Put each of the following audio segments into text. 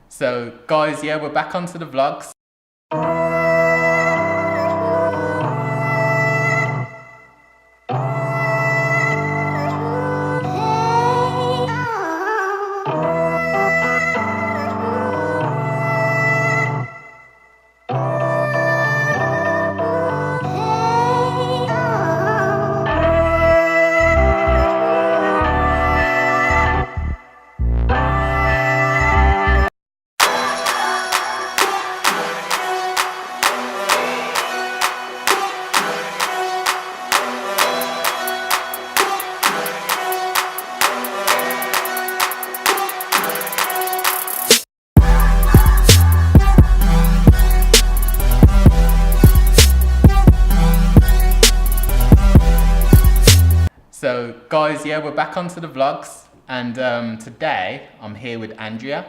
So guys, yeah, we're back onto the vlogs. So guys, yeah, we're back onto the vlogs, and today I'm here with Andrea.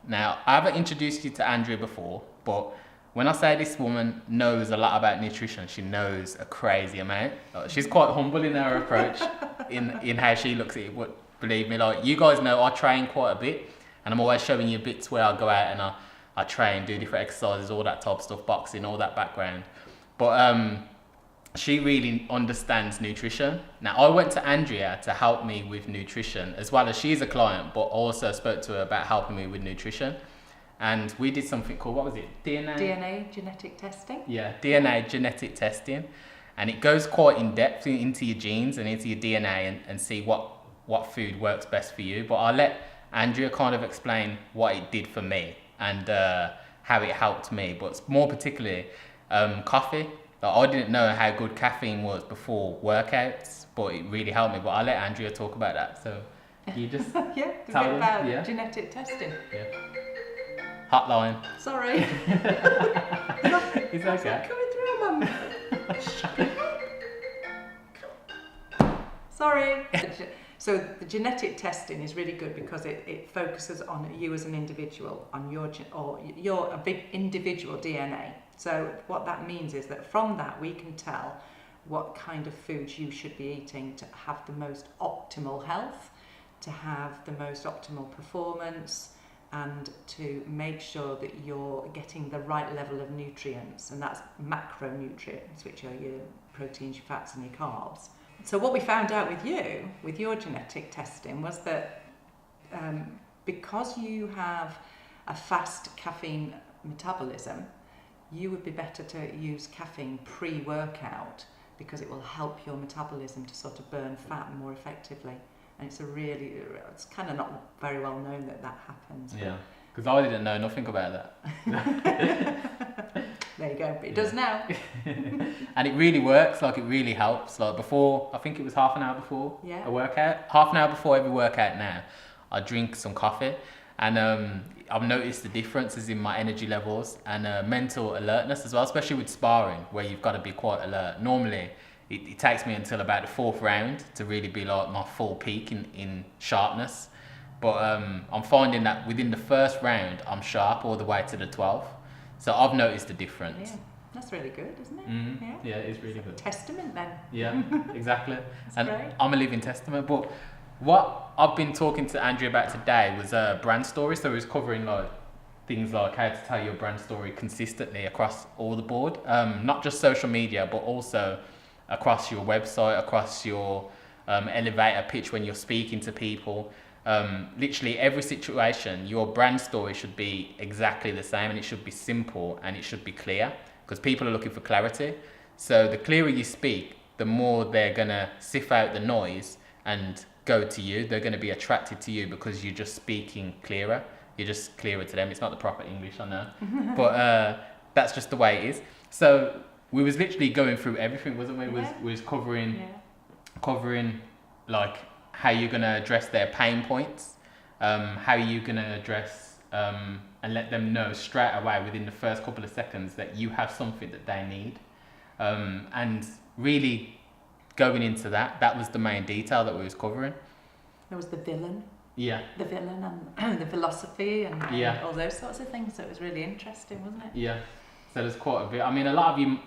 Now, I haven't introduced you to Andrea before, but when I say this woman knows a lot about nutrition, she knows a crazy amount. She's quite humble in her approach, in how she looks at it. But believe me, like, you guys know, I train quite a bit, and I'm always showing you bits where I go out and I train, do different exercises, all that type of stuff, boxing, all that background. But she really understands nutrition. Now, I went to Andrea to help me with nutrition, as well as she's a client, but also spoke to her about helping me with nutrition. And we did something called, what was it? DNA genetic testing. Yeah, DNA genetic testing. And it goes quite in depth into your genes and into your DNA and see what food works best for you. But I'll let Andrea kind of explain what it did for me and how it helped me. But more particularly, coffee. Like, I didn't know how good caffeine was before workouts, but it really helped me. But I'll let Andrea talk about that. So you just yeah, tell a bit them, about yeah? genetic testing. Yeah. Hotline. Sorry. It's okay. Coming through, Mum. Sorry. So the genetic testing is really good because it focuses on you as an individual, on your a big individual DNA. So what that means is that from that we can tell what kind of foods you should be eating to have the most optimal health, to have the most optimal performance, and to make sure that you're getting the right level of nutrients, and that's macronutrients, which are your proteins, your fats and your carbs. So what we found out with your genetic testing, was that because you have a fast caffeine metabolism, you would be better to use caffeine pre-workout because it will help your metabolism to sort of burn fat more effectively. And it's kind of not very well known that happens. Yeah, because I didn't know nothing about that. There you go, but it does now. And it really works, like it really helps. Like before, I think it was half an hour before a workout. Half an hour before every workout now, I drink some coffee. And I've noticed the differences in my energy levels and mental alertness as well, especially with sparring, where you've got to be quite alert. Normally, it takes me until about the fourth round to really be like my full peak in sharpness. But I'm finding that within the first round, I'm sharp all the way to the 12th. So I've noticed the difference. Yeah, that's really good, isn't it? Mm-hmm. Yeah, it's really good. Testament then. Yeah, exactly. And great. I'm a living testament. But what I've been talking to Andrea about today was a brand story. So it was covering like things like how to tell your brand story consistently across all the board, not just social media, but also across your website, across your elevator pitch when you're speaking to people. Literally every situation, your brand story should be exactly the same, and it should be simple and it should be clear, because people are looking for clarity. So the clearer you speak, the more they're gonna sift out the noise and go to you. They're gonna be attracted to you because you're just speaking clearer. You're just clearer to them. It's not the proper English, I know, but that's just the way it is. So we was literally going through everything, wasn't we? We was covering like how you're going to address their pain points, how you're going to address and let them know straight away within the first couple of seconds that you have something that they need. And really going into that was the main detail that we was covering. There was the villain. Yeah. The villain and the philosophy and all those sorts of things. So it was really interesting, wasn't it? Yeah. So there's quite a bit. I mean, a lot of you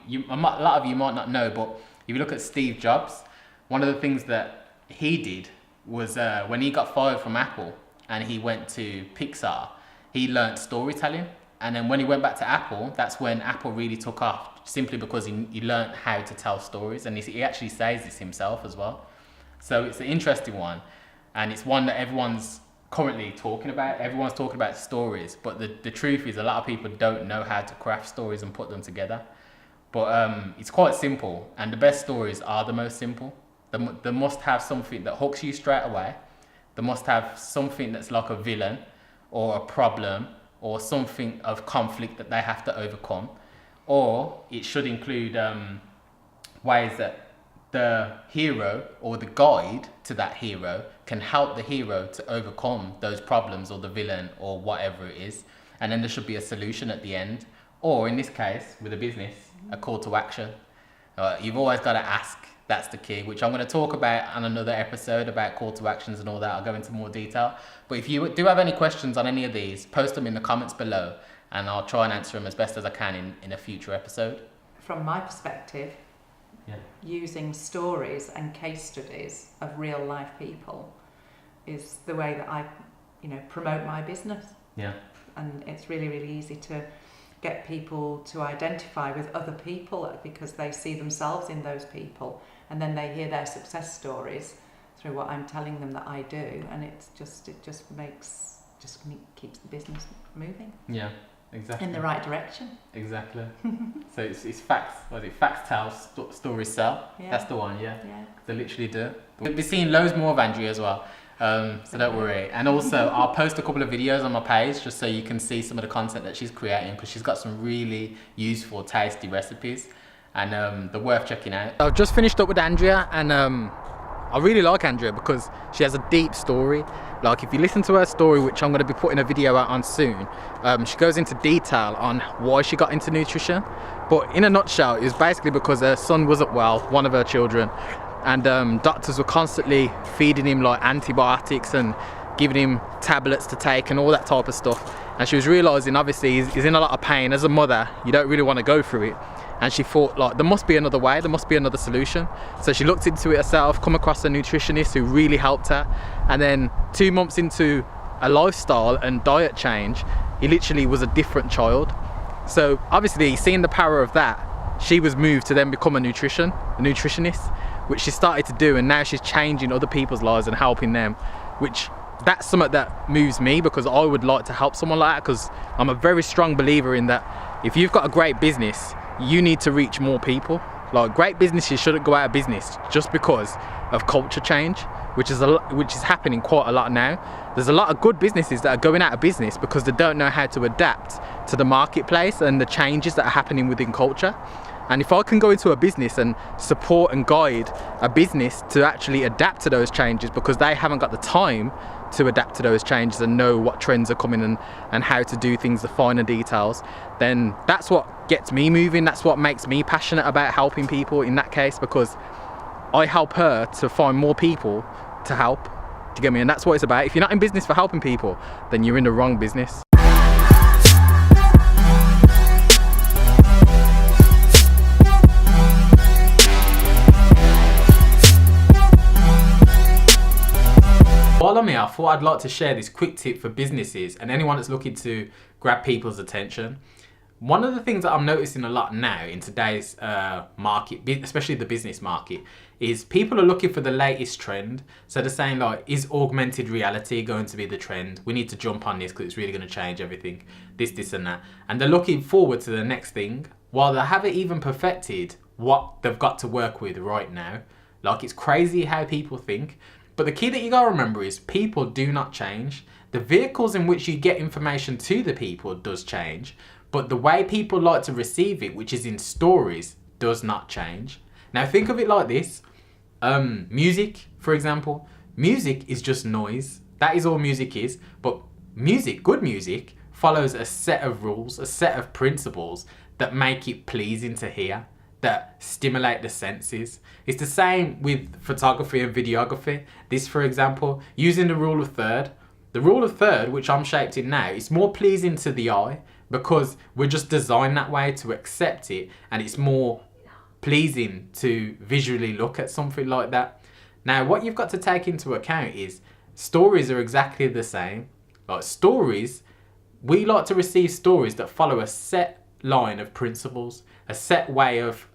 might not know, but if you look at Steve Jobs, one of the things that he did was when he got fired from Apple and he went to Pixar, he learnt storytelling. And then when he went back to Apple, that's when Apple really took off, simply because he learnt how to tell stories. And he actually says this himself as well. So it's an interesting one. And it's one that everyone's currently talking about. Everyone's talking about stories. But the truth is, a lot of people don't know how to craft stories and put them together. But it's quite simple. And the best stories are the most simple. They must have something that hooks you straight away. They must have something that's like a villain or a problem or something of conflict that they have to overcome. Or it should include ways that the hero or the guide to that hero can help the hero to overcome those problems or the villain or whatever it is. And then there should be a solution at the end. Or in this case, with a business, a call to action. You've always got to ask. That's the key, which I'm going to talk about on another episode about call to actions and all that. I'll go into more detail. But if you do have any questions on any of these, post them in the comments below and I'll try and answer them as best as I can in a future episode. From my perspective, using stories and case studies of real life people is the way that I, promote my business. Yeah. And it's really, really easy to get people to identify with other people because they see themselves in those people, and then they hear their success stories through what I'm telling them that I do, and it just keeps the business moving. Yeah, exactly. In the right direction. Exactly. So it's facts. What is it? Facts tell, stories sell. Yeah. That's the one. Yeah. Yeah. They literally do. We'll be seeing loads more of Andrea as well. So don't worry. And also, I'll post a couple of videos on my page just so you can see some of the content that she's creating, because she's got some really useful, tasty recipes, and they're worth checking out. I've just finished up with Andrea, and I really like Andrea because she has a deep story. Like, if you listen to her story, which I'm going to be putting a video out on soon, she goes into detail on why she got into nutrition. But in a nutshell, it was basically because her son wasn't well, one of her children, and doctors were constantly feeding him like antibiotics and giving him tablets to take and all that type of stuff. And she was realizing, obviously, he's in a lot of pain. As a mother, you don't really want to go through it. And she thought, like, there must be another way, there must be another solution. So she looked into it herself, come across a nutritionist who really helped her. And then 2 months into a lifestyle and diet change, he literally was a different child. So obviously, seeing the power of that, she was moved to then become a nutritionist, which she started to do, and now she's changing other people's lives and helping them, which that's something that moves me, because I would like to help someone like that, because I'm a very strong believer in that if you've got a great business, you need to reach more people. Like, great businesses shouldn't go out of business just because of culture change, which is happening quite a lot now. There's a lot of good businesses that are going out of business because they don't know how to adapt to the marketplace and the changes that are happening within culture. And if I can go into a business and support and guide a business to actually adapt to those changes, because they haven't got the time to adapt to those changes and know what trends are coming and how to do things, the finer details, then that's what gets me moving. That's what makes me passionate about helping people in that case, because I help her to find more people to help. Do you get me? And that's what it's about. If you're not in business for helping people, then you're in the wrong business. While I'm here, I thought I'd like to share this quick tip for businesses and anyone that's looking to grab people's attention. One of the things that I'm noticing a lot now in today's market, especially the business market, is people are looking for the latest trend. So they're saying, like, is augmented reality going to be the trend? We need to jump on this because it's really going to change everything, this and that. And they're looking forward to the next thing while they haven't even perfected what they've got to work with right now. Like, it's crazy how people think. But the key that you gotta remember is people do not change. The vehicles in which you get information to the people does change, but the way people like to receive it, which is in stories, does not change. Now think of it like this. Music, for example. Music is just noise. That is all music is. But music, good music, follows a set of rules, a set of principles that make it pleasing to hear, that stimulate the senses. It's the same with photography and videography. This, for example, using the rule of third. The rule of third, which I'm shaped in now, is more pleasing to the eye because we're just designed that way to accept it, and it's more pleasing to visually look at something like that. Now, what you've got to take into account is stories are exactly the same. Like stories, we like to receive stories that follow a set line of principles, a set way of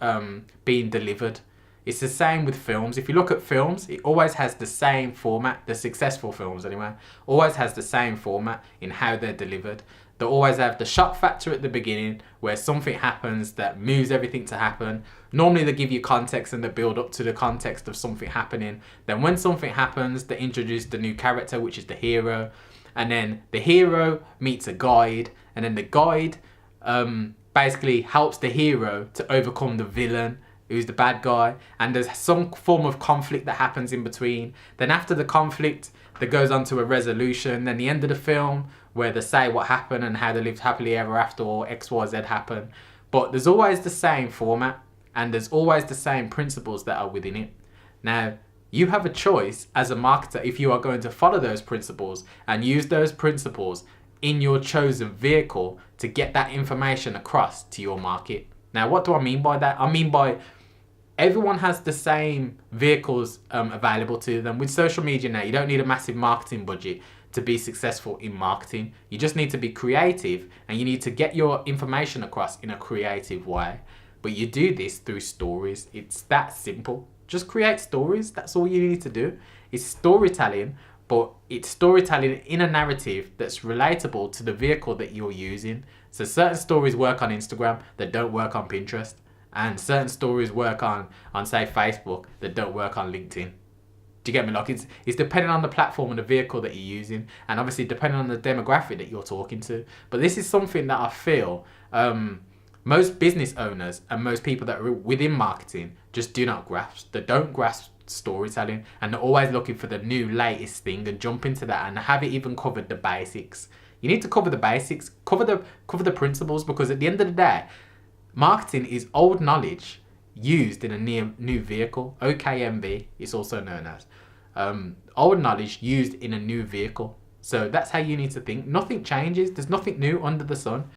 being delivered. It's the same with films. If you look at films, it always has the same format. The successful films, anyway, always has the same format in how they're delivered. They always have the shock factor at the beginning where something happens that moves everything to happen. Normally they give you context and they build up to the context of something happening. Then when something happens, they introduce the new character, which is the hero. And then the hero meets a guide. And then the guide basically helps the hero to overcome the villain, who's the bad guy. And there's some form of conflict that happens in between. Then after the conflict, there goes on to a resolution. Then the end of the film, where they say what happened and how they lived happily ever after, or X, Y, Z happened. But there's always the same format and there's always the same principles that are within it. Now, you have a choice as a marketer if you are going to follow those principles and use those principles in your chosen vehicle to get that information across to your market. Now, what do I mean by that? I mean by everyone has the same vehicles available to them. With social media now, you don't need a massive marketing budget to be successful in marketing. You just need to be creative and you need to get your information across in a creative way. But you do this through stories. It's that simple. Just create stories. That's all you need to do. It's storytelling, but it's storytelling in a narrative that's relatable to the vehicle that you're using. So certain stories work on Instagram that don't work on Pinterest. And certain stories work on say, Facebook that don't work on LinkedIn. Do you get me? Like it's depending on the platform and the vehicle that you're using, and obviously depending on the demographic that you're talking to. But this is something that I feel most business owners and most people that are within marketing just do not grasp. They don't grasp storytelling, and they're always looking for the new latest thing and jump into that and haven't even covered the basics. You need to cover the basics, cover the principles, because at the end of the day, marketing is old knowledge used in a new vehicle. OKMV is also known as old knowledge used in a new vehicle. So that's how you need to think. Nothing changes. There's nothing new under the sun.